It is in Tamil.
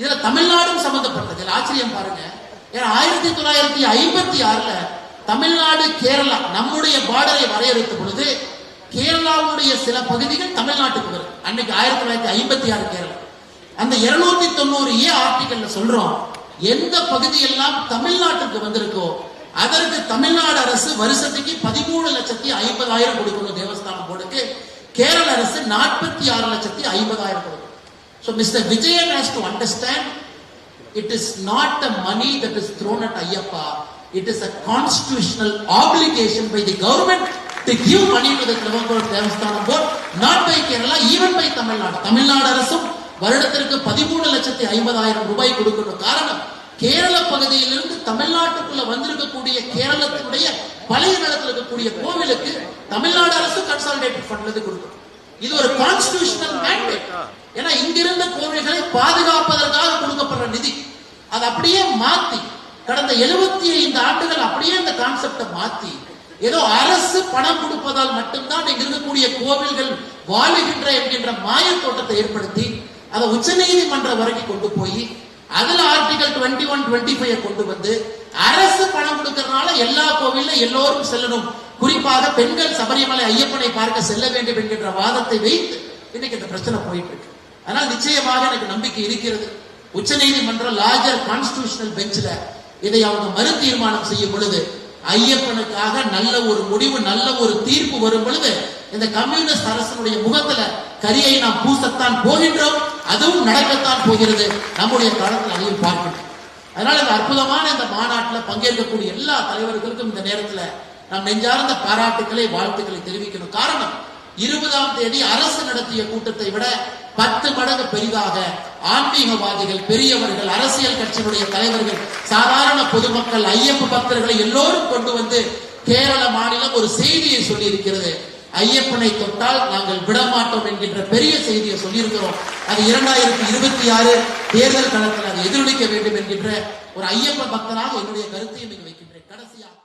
இதுல தமிழ்நாடும் சம்பந்தப்பட்டது. ஆச்சரியம் பாருங்க, ஏன்னா 1956 தமிழ்நாடு கேரளா நம்முடைய பார்டரை வரையறுத்த பொழுது கேரளாவுடைய சில பகுதிகள் தமிழ்நாட்டுக்கு வரும். அன்னைக்கு 1956 கேரளா. அந்த 290A ஆர்டிகல்ல சொல்றோம், எந்த பகுதியெல்லாம் தமிழ்நாட்டுக்கு வந்திருக்கோ அதற்கு தமிழ்நாடு அரசு வருஷத்துக்கு 13,50,000 கொடுக்கணும் தேவஸ்தானம் போர்டுக்கு. கேரள அரசு 46,50,000 கொடுக்கும். So Mr. Vijayan has to understand, it is not the money that is thrown at Ayyappa. It is a constitutional obligation by the government to give money to the Travancore Devasthanam Board, not by Kerala, even by Tamil Nadu. Tamil Nadu அரசும் வருடத்திற்கு 13,50,000 ரூபாய் கொடுக்கணும். காரணம், கேரள பகுதியிலிருந்து தமிழ்நாட்டுக்குள்ள வந்திருக்கக்கூடிய கேரளத்தினுடைய பழைய நிலத்தில் இருக்கக்கூடிய கோவிலுக்கு தமிழ்நாடு அரசு கன்சாலிடேட்டட் ஃபண்ட்ல கொடுக்கும். இது ஒரு கான்ஸ்டிடியூஷனல் மேண்டேட். ஏன்னா இங்கிருந்த கோவில்களை பாதுகாப்பதற்காக கொடுக்கப்படுற நிதி அது அப்படியே மாத்தி கடந்த 75 ஆண்டுகள் அப்படியே இந்த கான்செப்டை மாத்தி ஏதோ அரசு பணம் கொடுப்பதால் மட்டும்தான் இங்க இருக்கக்கூடிய கோவில்கள் வாழுகின்ற என்கின்ற மாய தோட்டத்தை ஏற்படுத்தி அதை உச்ச நீதிமன்றம் வரைக்கும் கொண்டு போய் அதுல ஆர்டிகல் 21, 25 கொண்டு வந்து அரசு பணம் கொடுக்கறதுனால எல்லா கோவிலும் எல்லோரும் செல்லணும், குறிப்பாக பெண்கள் சபரிமலை ஐயப்பனை பார்க்க செல்ல வேண்டும் என்கின்ற வாதத்தை வைத்து இன்னைக்கு இந்த பிரச்சனை போயிட்டு இருக்கு. ஆனால் நிச்சயமாக எனக்கு நம்பிக்கை இருக்கிறது, உச்ச நீதிமன்றம் லார்ஜர் கான்ஸ்டிடியூஷனல் பெஞ்சில இதை அவங்க மறு தீர்மானம் செய்யும் பொழுது ஐயப்பனுக்காக நல்ல ஒரு முடிவு, நல்ல ஒரு தீர்ப்பு வரும் பொழுது இந்த கம்யூனிஸ்ட் அரசனுடைய முகத்துல கரியை நாம் பூசத்தான் போகின்றோம், அதுவும் நடக்கத்தான் போகிறது. நம்முடைய காலத்தில் அதையும் பார்க்கணும். அதனால இந்த அற்புதமான இந்த மாநாட்டில் பங்கேற்கக்கூடிய எல்லா தலைவர்களுக்கும் இந்த நேரத்தில் நாம் நெஞ்சார்ந்த பாராட்டுக்களை, வாழ்த்துக்களை தெரிவிக்கணும். காரணம், 20ஆம் தேதி அரசு நடத்திய கூட்டத்தை விட 10 மடங்கு பெரிதாக ஆன்மீகவாதிகள், பெரியவர்கள், அரசியல் கட்சியினுடைய தலைவர்கள், சாதாரண பொதுமக்கள், ஐயப்ப பக்தர்களை எல்லோரும் கொண்டு வந்து கேரள மாநிலம் ஒரு செய்தியை சொல்லி இருக்கிறது. ஐயப்பனை தொட்டால் நாங்கள் விடமாட்டோம் என்கின்ற பெரிய செய்தியை சொல்லியிருக்கிறோம். அது 2026 தேர்தல் களத்தில் அதை எதிரொலிக்க வேண்டும் என்கின்ற ஒரு ஐயப்ப பக்தராக என்னுடைய கருத்தையும் வைக்கின்றேன். கடைசியாக